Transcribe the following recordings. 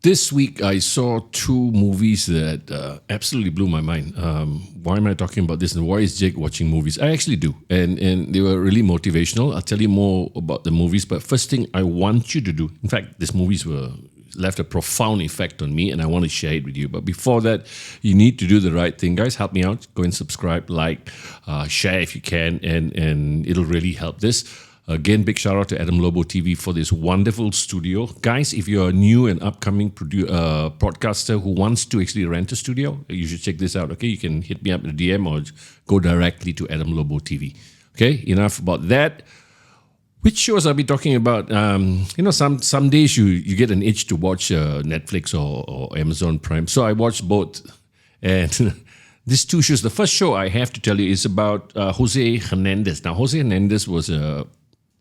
This week, I saw two movies that absolutely blew my mind. Why am I talking about this? And why is Jake watching movies? I actually do. And they were really motivational. I'll tell you more about the movies. But first thing I want you to do, in fact, these movies were left a profound effect on me, and I want to share it with you. But before that, you need to do the right thing. Guys, help me out. Go and subscribe, like, share if you can, and it'll really help this. Again, big shout out to Adam Lobo TV for this wonderful studio. Guys, if you're a new and upcoming broadcaster who wants to actually rent a studio, you should check this out, okay? You can hit me up in the DM or go directly to Adam Lobo TV. Okay, enough about that. Which shows I'll be talking about? Some days you get an itch to watch Netflix or Amazon Prime. So I watched both. And these two shows, the first show I have to tell you is about Jose Hernandez. Now, Jose Hernandez was a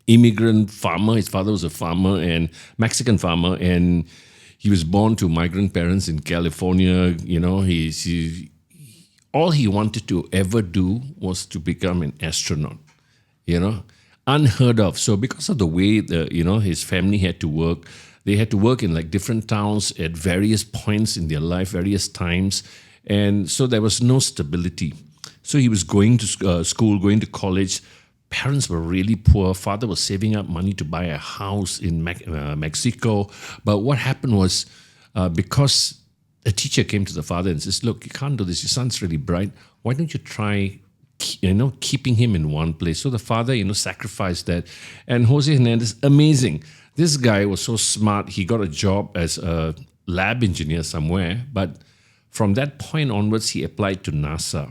immigrant farmer. His father was a farmer and Mexican farmer, and he was born to migrant parents in California. You know, all he wanted to ever do was to become an astronaut. You know, unheard of. So because of the way his family had to work, they had to work in like different towns at various points in their life, various times, and so there was no stability. So he was going to school, going to college. Parents were really poor. Father was saving up money to buy a house in Mexico. But what happened was, because a teacher came to the father and says, look, you can't do this. Your son's really bright. Why don't you try, keeping him in one place? So the father, sacrificed that. And Jose Hernandez, amazing. This guy was so smart. He got a job as a lab engineer somewhere. But from that point onwards, he applied to NASA,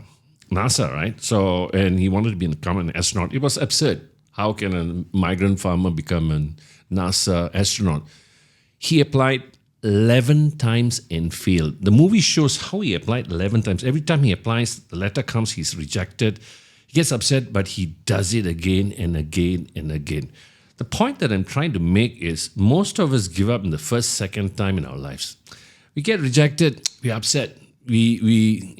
right? So, and he wanted to become an astronaut. It was absurd. How can a migrant farmer become a NASA astronaut? He applied 11 times and failed. The movie shows how he applied 11 times. Every time he applies, the letter comes, he's rejected. He gets upset, but he does it again and again and again. The point that I'm trying to make is most of us give up in the first, second time in our lives. We get rejected, we're upset, we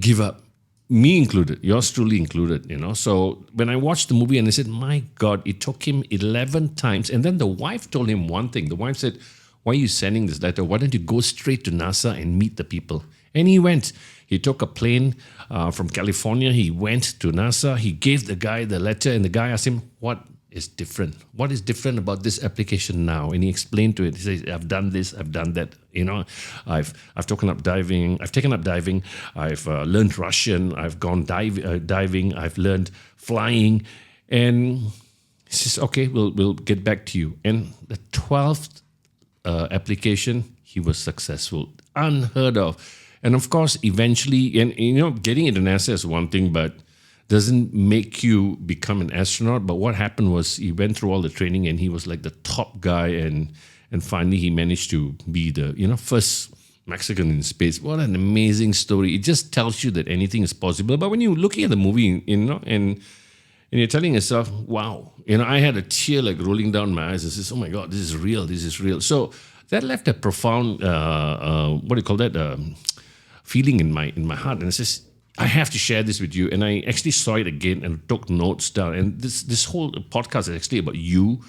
give up. Me included, yours truly included, So when I watched the movie and I said, my God, it took him 11 times. And then the wife told him one thing. The wife said, why are you sending this letter? Why don't you go straight to NASA and meet the people? And he went. He took a plane from California. He went to NASA. He gave the guy the letter, and the guy asked him, what is different? What is different about this application now? And he explained to it. He says, I've done this, I've done that. I've taken up diving. I've learned Russian. I've gone diving. I've learned flying. And he says, okay, we'll get back to you. And the 12th application, he was successful. Unheard of. And of course, eventually, and getting into NASA is one thing, but doesn't make you become an astronaut. But what happened was he went through all the training and he was like the top guy, and finally he managed to be the first Mexican in space. What an amazing story. It just tells you that anything is possible. But when you're looking at the movie, and you're telling yourself, wow, I had a tear like rolling down my eyes and says, oh my God, this is real. So that left a profound feeling in my heart. And it says, I have to share this with you. And I actually saw it again and took notes down. And this whole podcast is actually about you,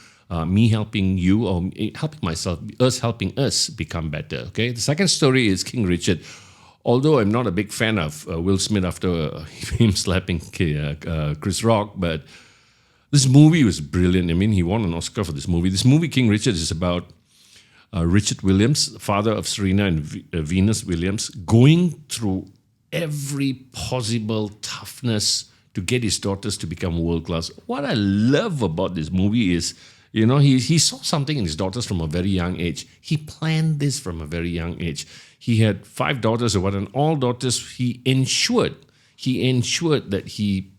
me helping you, or helping myself, us helping us become better. Okay. The second story is King Richard. Although I'm not a big fan of Will Smith after him slapping Chris Rock, but this movie was brilliant. I mean, he won an Oscar for this movie. This movie, King Richard, is about Richard Williams, father of Serena and Venus Williams, going through every possible toughness to get his daughters to become world class. What I love about this movie is, he saw something in his daughters from a very young age. He planned this from a very young age. He had 5 daughters or what, and all daughters he ensured that he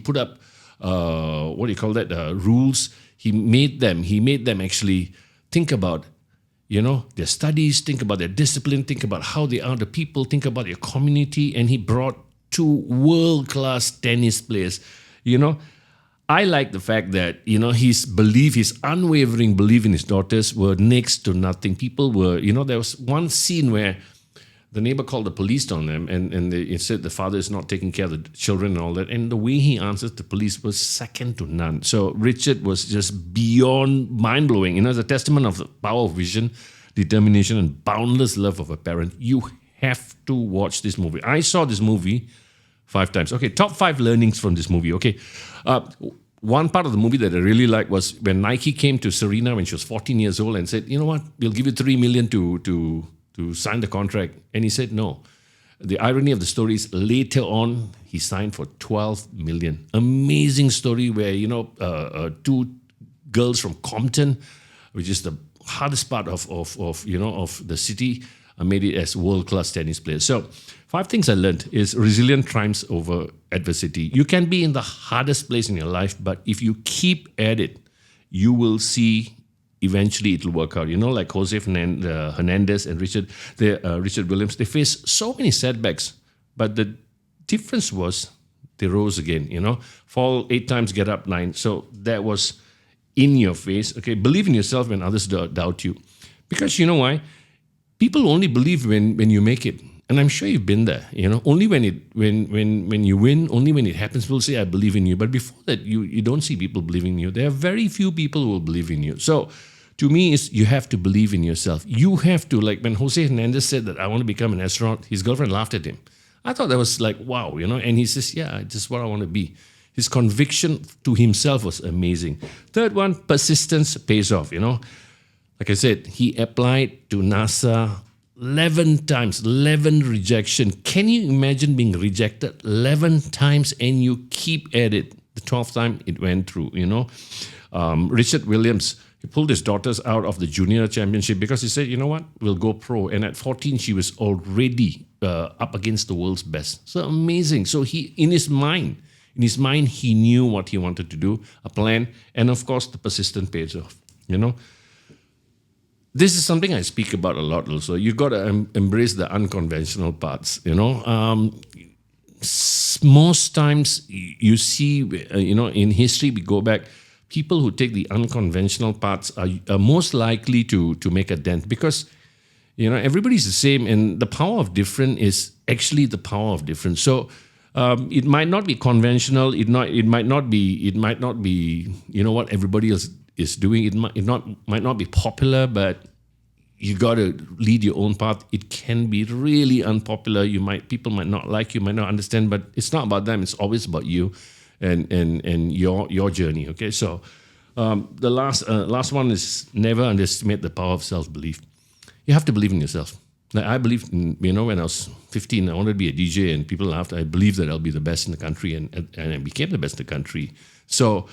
put up rules. He made them actually think about their studies, think about their discipline, think about how they are the people, think about their community. And he brought 2 world-class tennis players. I like the fact that, his unwavering belief in his daughters were next to nothing. People were, there was one scene where the neighbor called the police on them, and they said the father is not taking care of the children and all that. And the way he answered the police was second to none. So Richard was just beyond mind-blowing. As a testament of the power of vision, determination and boundless love of a parent. You have to watch this movie. I saw this movie 5 times. Okay, top 5 learnings from this movie. Okay, one part of the movie that I really liked was when Nike came to Serena when she was 14 years old and said, you know what, we'll give you $3 million to sign the contract. And he said no. The irony of the story is later on, he signed for $12 million. Amazing story where, 2 girls from Compton, which is the hardest part of the city, made it as world-class tennis players. So 5 things I learned is resilient triumphs over adversity. You can be in the hardest place in your life, but if you keep at it, you will see eventually it will work out. Like Jose Hernandez and Richard Williams, they faced so many setbacks, but the difference was they rose again. Fall 8 times, get up 9. So that was in your face. Okay, believe in yourself when others doubt you, because you know why? People only believe when you make it, and I'm sure you've been there. Only when you win, only when it happens, people say, "I believe in you." But before that, you don't see people believing in you. There are very few people who will believe in you. So, to me, you have to believe in yourself. You have to, like when Jose Hernandez said that I want to become an astronaut, his girlfriend laughed at him. I thought that was like, wow, and he says, yeah, this is what I want to be. His conviction to himself was amazing. Third one, persistence pays off, Like I said, he applied to NASA 11 times, 11 rejection. Can you imagine being rejected 11 times and you keep at it? The 12th time it went through, Richard Williams, he pulled his daughters out of the junior championship because he said, you know what, we'll go pro. And at 14, she was already up against the world's best. So amazing. So in his mind, he knew what he wanted to do, a plan, and of course, the persistence pays off, This is something I speak about a lot also. You got to embrace the unconventional parts, Most times you see, in history, we go back, people who take the unconventional parts are most likely to make a dent because, everybody's the same, and the power of different is actually the power of different. So it might not be conventional. It might not be what everybody else is doing. It might not be popular, but you got to lead your own path. It can be really unpopular. People might not like you, might not understand, but it's not about them. It's always about you and your journey. Okay, so the last one is never underestimate the power of self-belief. You have to believe in yourself. Like I believed in, when I was 15, I wanted to be a DJ, and people laughed. I believed that I'll be the best in the country, and I became the best in the country. So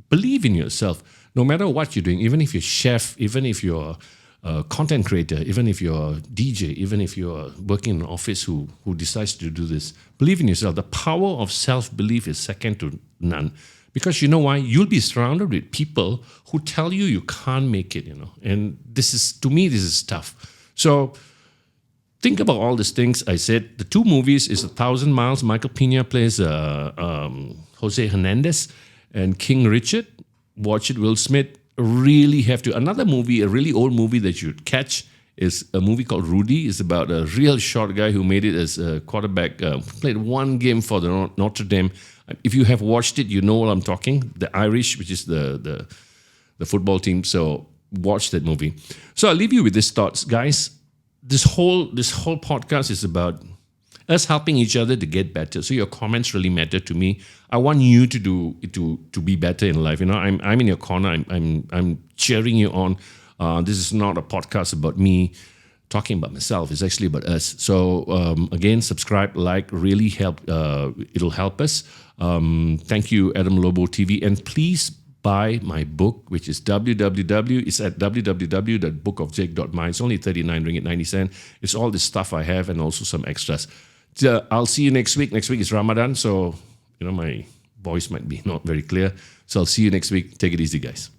believe in yourself. No matter what you're doing, even if you're chef, even if you're a content creator, even if you're a DJ, even if you're working in an office who decides to do this, believe in yourself. The power of self-belief is second to none. Because you know why? You'll be surrounded with people who tell you can't make it, And to me, this is tough. So think about all these things I said. The 2 movies is 1,000 Miles. Michael Pena plays Jose Hernandez, and King Richard. Watch it. Will Smith. Really have to. Another movie, a really old movie that you should catch, is a movie called Rudy. It's about a real short guy who made it as a quarterback, played 1 game for the Notre Dame. If you have watched it, you know what I'm talking. The Irish, which is the football team. So watch that movie. So I'll leave you with these thoughts, guys. This whole podcast is about us helping each other to get better. So your comments really matter to me. I want you to be better in life. I'm in your corner. I'm cheering you on. This is not a podcast about me talking about myself. It's actually about us. So again, subscribe, like, really help. It'll help us. Thank you, Adam Lobo TV, and please buy my book, which is It's at www.bookofjake.my. It's only 39 ringgit 90 cents. It's all the stuff I have and also some extras. I'll see you next week. Next week is Ramadan, so my voice might be not very clear. So I'll see you next week. Take it easy, guys.